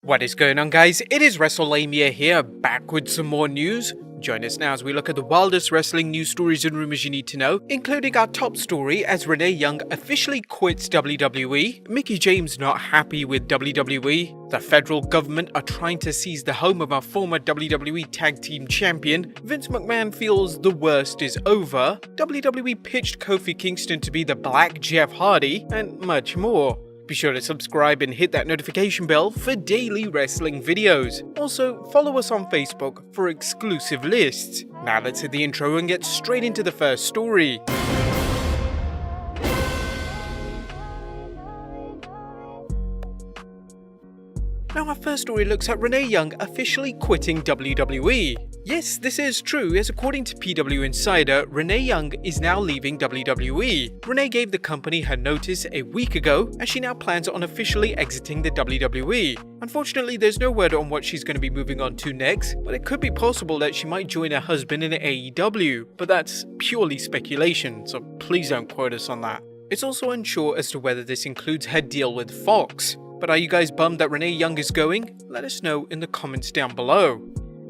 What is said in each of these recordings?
What is going on, guys? It is Wrestlelamia here, back with some more news. Join us now as we look at the wildest wrestling news stories and rumors you need to know, including our top story as Renee Young officially quits WWE, Mickie James not happy with WWE, the federal government are trying to seize the home of our former WWE Tag Team Champion, Vince McMahon feels the worst is over, WWE pitched Kofi Kingston to be the Black Jeff Hardy, and much more. Be sure to subscribe and hit that notification bell for daily wrestling videos. Also, follow us on Facebook for exclusive lists. Now let's hit the intro and get straight into the first story. Now our first story looks at Renee Young officially quitting WWE. Yes, this is true, as according to PW Insider, Renee Young is now leaving WWE. Renee gave the company her notice a week ago, and she now plans on officially exiting the WWE. Unfortunately, there's no word on what she's going to be moving on to next, but it could be possible that she might join her husband in AEW, but that's purely speculation, so please don't quote us on that. It's also unsure as to whether this includes her deal with Fox. But are you guys bummed that Renee Young is going? Let us know in the comments down below.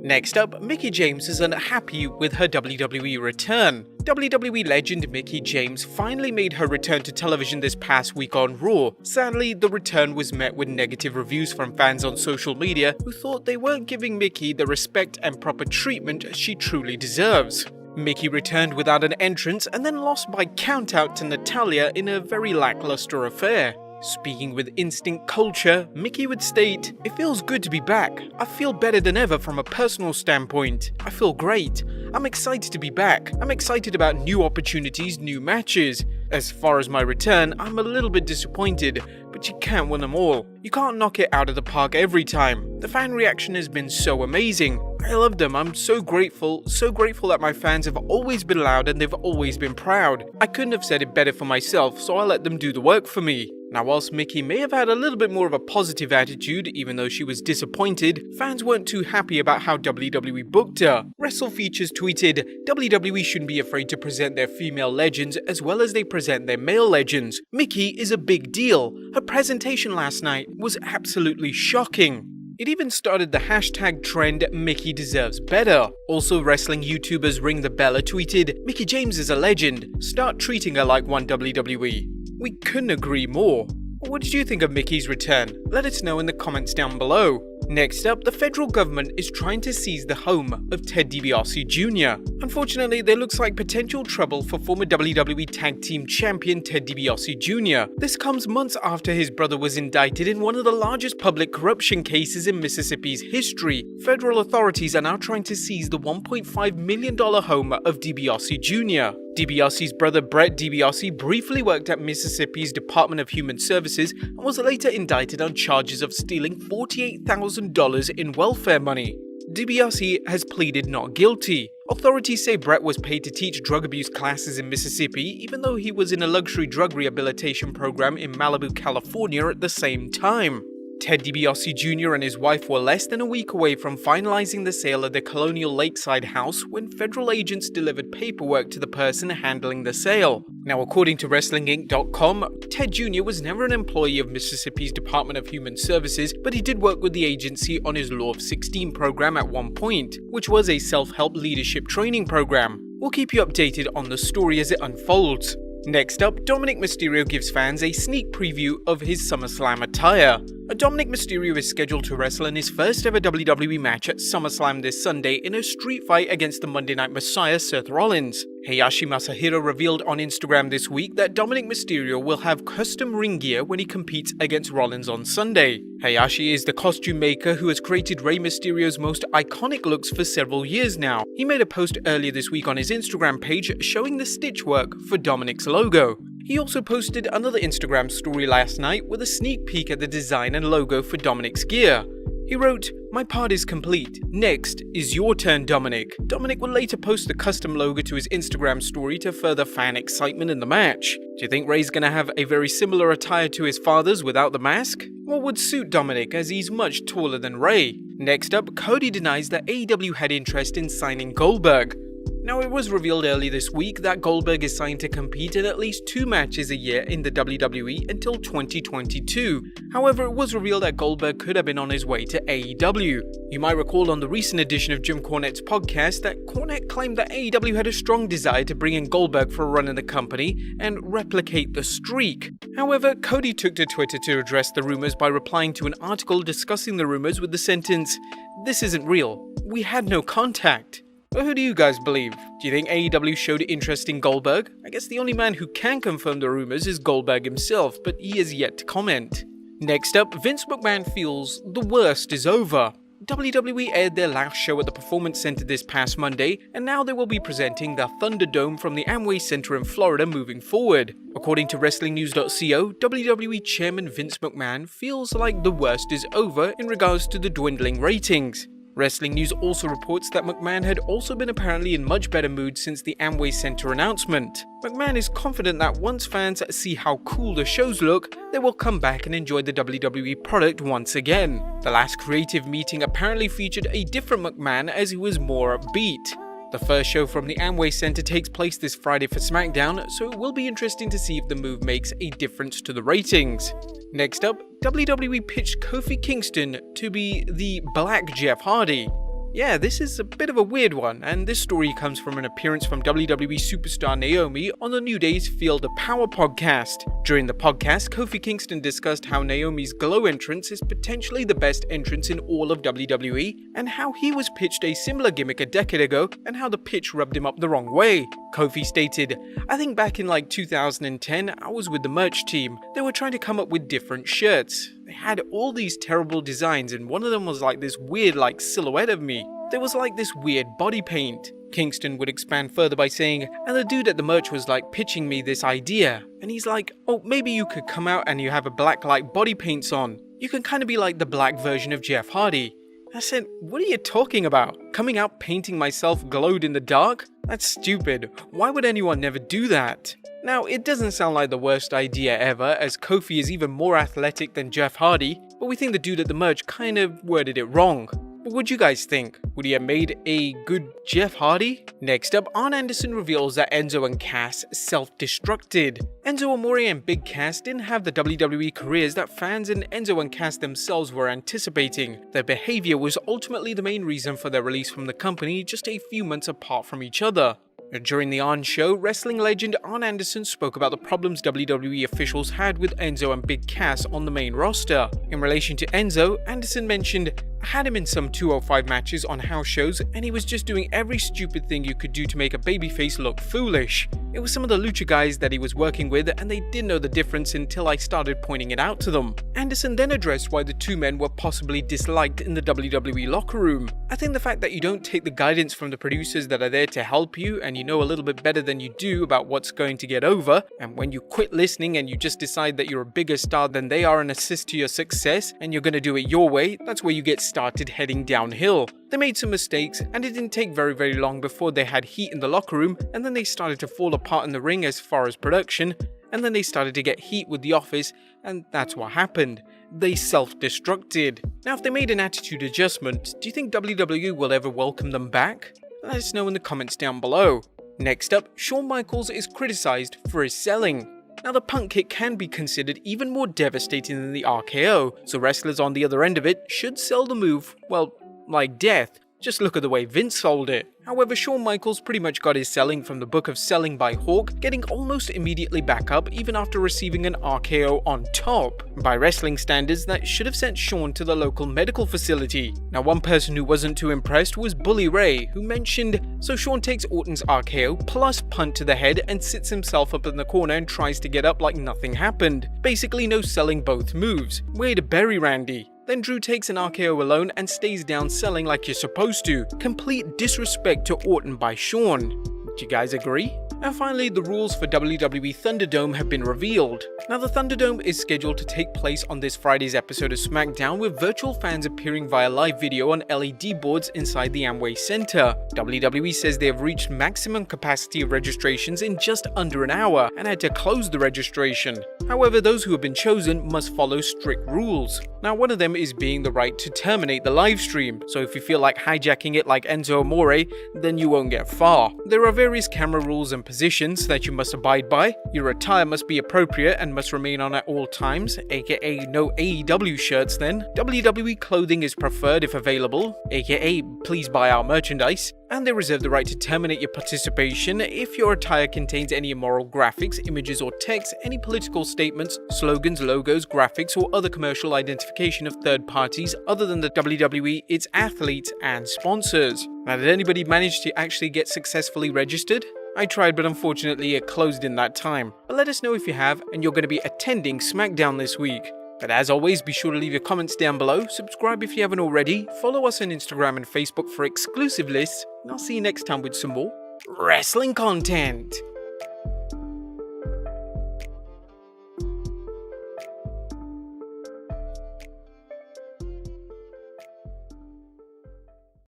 Next up, Mickie James is unhappy with her WWE return. WWE legend Mickie James finally made her return to television this past week on Raw. Sadly, the return was met with negative reviews from fans on social media who thought they weren't giving Mickie the respect and proper treatment she truly deserves. Mickie returned without an entrance and then lost by countout to Natalya in a very lackluster affair. Speaking with Instinct Culture, Mickie would state, "It feels good to be back. I feel better than ever from a personal standpoint. I feel great. I'm excited to be back. I'm excited about new opportunities, new matches. As far as my return, I'm a little bit disappointed, but you can't win them all. You can't knock it out of the park every time. The fan reaction has been so amazing. I love them. I'm so grateful that my fans have always been loud and they've always been proud. I couldn't have said it better for myself, so I let them do the work for me." Now, whilst Mickie may have had a little bit more of a positive attitude, even though she was disappointed, fans weren't too happy about how WWE booked her. WrestleFeatures tweeted, "WWE shouldn't be afraid to present their female legends as well as they present their male legends. Mickie is a big deal. Her presentation last night was absolutely shocking." It even started the hashtag trend Mickie deserves better. Also, wrestling YouTubers Ring the Bella tweeted, "Mickie James is a legend. Start treating her like one WWE." We couldn't agree more. What did you think of Mickie's return? Let us know in the comments down below. Next up, the federal government is trying to seize the home of Ted Dibiase Jr. Unfortunately, there looks like potential trouble for former WWE Tag Team Champion Ted Dibiase Jr. This comes months after his brother was indicted in one of the largest public corruption cases in Mississippi's history. Federal authorities are now trying to seize the $1.5 million home of Dibiase Jr. Dibiase's brother Brett Dibiase briefly worked at Mississippi's Department of Human Services and was later indicted on charges of stealing $48,000 in welfare money. Dibiase has pleaded not guilty. Authorities say Brett was paid to teach drug abuse classes in Mississippi, even though he was in a luxury drug rehabilitation program in Malibu, California at the same time. Ted Dibiase Jr. and his wife were less than a week away from finalizing the sale of their Colonial Lakeside house when federal agents delivered paperwork to the person handling the sale. Now, according to WrestlingInc.com, Ted Jr. was never an employee of Mississippi's Department of Human Services, but he did work with the agency on his Law of 16 program at one point, which was a self-help leadership training program. We'll keep you updated on the story as it unfolds. Next up, Dominik Mysterio gives fans a sneak preview of his Summerslam attire. Dominik Mysterio is scheduled to wrestle in his first ever WWE match at Summerslam this Sunday in a street fight against the Monday Night Messiah Seth Rollins. Heihachi Masahiro revealed on Instagram this week that Dominik Mysterio will have custom ring gear when he competes against Rollins on Sunday. Heihachi is the costume maker who has created Rey Mysterio's most iconic looks for several years now. He made a post earlier this week on his Instagram page showing the stitch work for Dominik's logo. He also posted another Instagram story last night with a sneak peek at the design and logo for Dominik's gear. He wrote, "My part is complete. Next is your turn, Dominik." Dominik would later post the custom logo to his Instagram story to further fan excitement in the match. Do you think Rey's gonna have a very similar attire to his father's without the mask? What would suit Dominik, as he's much taller than Rey? Next up, Cody denies that AEW had interest in signing Goldberg. Now, it was revealed early this week that Goldberg is signed to compete in at least 2 matches a year in the WWE until 2022. However, it was revealed that Goldberg could have been on his way to AEW. You might recall on the recent edition of Jim Cornette's podcast that Cornette claimed that AEW had a strong desire to bring in Goldberg for a run in the company and replicate the streak. However, Cody took to Twitter to address the rumors by replying to an article discussing the rumors with the sentence, "This isn't real. We had no contact." But who do you guys believe? Do you think AEW showed interest in Goldberg? I guess the only man who can confirm the rumors is Goldberg himself, but he has yet to comment. Next up, Vince McMahon feels the worst is over. WWE aired their last show at the Performance Center this past Monday, and now they will be presenting the Thunderdome from the Amway Center in Florida moving forward. According to WrestlingNews.co, WWE Chairman Vince McMahon feels like the worst is over in regards to the dwindling ratings. Wrestling News also reports that McMahon had also been apparently in much better mood since the Amway Center announcement. McMahon is confident that once fans see how cool the shows look, they will come back and enjoy the WWE product once again. The last creative meeting apparently featured a different McMahon as he was more upbeat. The first show from the Amway Center takes place this Friday for SmackDown, so it will be interesting to see if the move makes a difference to the ratings. Next up, WWE pitched Kofi Kingston to be the Black Jeff Hardy. Yeah, this is a bit of a weird one, and this story comes from an appearance from WWE superstar Naomi on the New Day's Feel the Power podcast. During the podcast, Kofi Kingston discussed how Naomi's glow entrance is potentially the best entrance in all of WWE, and how he was pitched a similar gimmick a decade ago, and how the pitch rubbed him up the wrong way. Kofi stated, "I think back in like 2010, I was with the merch team. They were trying to come up with different shirts. They had all these terrible designs, and one of them was like this weird like silhouette of me. There was like this weird body paint." Kingston would expand further by saying, "And the dude at the merch was like pitching me this idea. And he's like, oh, maybe you could come out and you have a black like body paints on. You can kind of be like the black version of Jeff Hardy." I said, "What are you talking about? Coming out painting myself glowed in the dark? That's stupid. Why would anyone never do that?" Now, it doesn't sound like the worst idea ever, as Kofi is even more athletic than Jeff Hardy, but we think the dude at the merch kind of worded it wrong. But what do you guys think? Would he have made a good Jeff Hardy? Next up, Arn Anderson reveals that Enzo and Cass self-destructed. Enzo Amore and Big Cass didn't have the WWE careers that fans and Enzo and Cass themselves were anticipating. Their behavior was ultimately the main reason for their release from the company just a few months apart from each other. During the Arn show, wrestling legend Arn Anderson spoke about the problems WWE officials had with Enzo and Big Cass on the main roster. In relation to Enzo, Anderson mentioned, "I had him in some 205 matches on house shows, and he was just doing every stupid thing you could do to make a babyface look foolish. It was some of the lucha guys that he was working with, and they didn't know the difference until I started pointing it out to them." Anderson then addressed why the two men were possibly disliked in the WWE locker room. "I think the fact that you don't take the guidance from the producers that are there to help you, and you know a little bit better than you do about what's going to get over, and when you quit listening and you just decide that you're a bigger star than they are and assist to your success, and you're going to do it your way, that's where you get started heading downhill. They made some mistakes, and it didn't take very long before they had heat in the locker room, and then they started to fall apart in the ring as far as production, and then they started to get heat with the office, and that's what happened. They self-destructed." Now, if they made an attitude adjustment, do you think WWE will ever welcome them back? Let us know in the comments down below. Next up, Shawn Micheals is criticized for his selling. Now, the punt kick can be considered even more devastating than the RKO, so wrestlers on the other end of it should sell the move, well, like death. Just look at the way Vince sold it. However, Shawn Micheals pretty much got his selling from the book of Selling by Hawk, getting almost immediately back up even after receiving an RKO on top. By wrestling standards, that should have sent Shawn to the local medical facility. Now, one person who wasn't too impressed was Bully Ray, who mentioned, "So Shawn takes Orton's RKO plus punt to the head and sits himself up in the corner and tries to get up like nothing happened. Basically no selling both moves. Way to bury Randy." Then Drew takes an RKO alone and stays down selling like you're supposed to. Complete disrespect to Orton by Shawn. Do you guys agree? And finally, the rules for WWE Thunderdome have been revealed. Now, the Thunderdome is scheduled to take place on this Friday's episode of SmackDown, with virtual fans appearing via live video on LED boards inside the Amway Center. WWE says they have reached maximum capacity of registrations in just under an hour and had to close the registration. However, those who have been chosen must follow strict rules. Now, one of them is being the right to terminate the live stream, so if you feel like hijacking it like Enzo Amore, then you won't get far. There are various camera rules and positions that you must abide by. Your attire must be appropriate and must remain on at all times, aka no AEW shirts then. WWE clothing is preferred if available, aka please buy our merchandise. And they reserve the right to terminate your participation if your attire contains any immoral graphics, images or text, any political statements, slogans, logos, graphics or other commercial identification of third parties other than the WWE, its athletes and sponsors. Now, did anybody manage to actually get successfully registered? I tried, but unfortunately it closed in that time. But let us know if you have and you're going to be attending SmackDown this week. But as always, be sure to leave your comments down below, subscribe if you haven't already, follow us on Instagram and Facebook for exclusive lists, and I'll see you next time with some more wrestling content.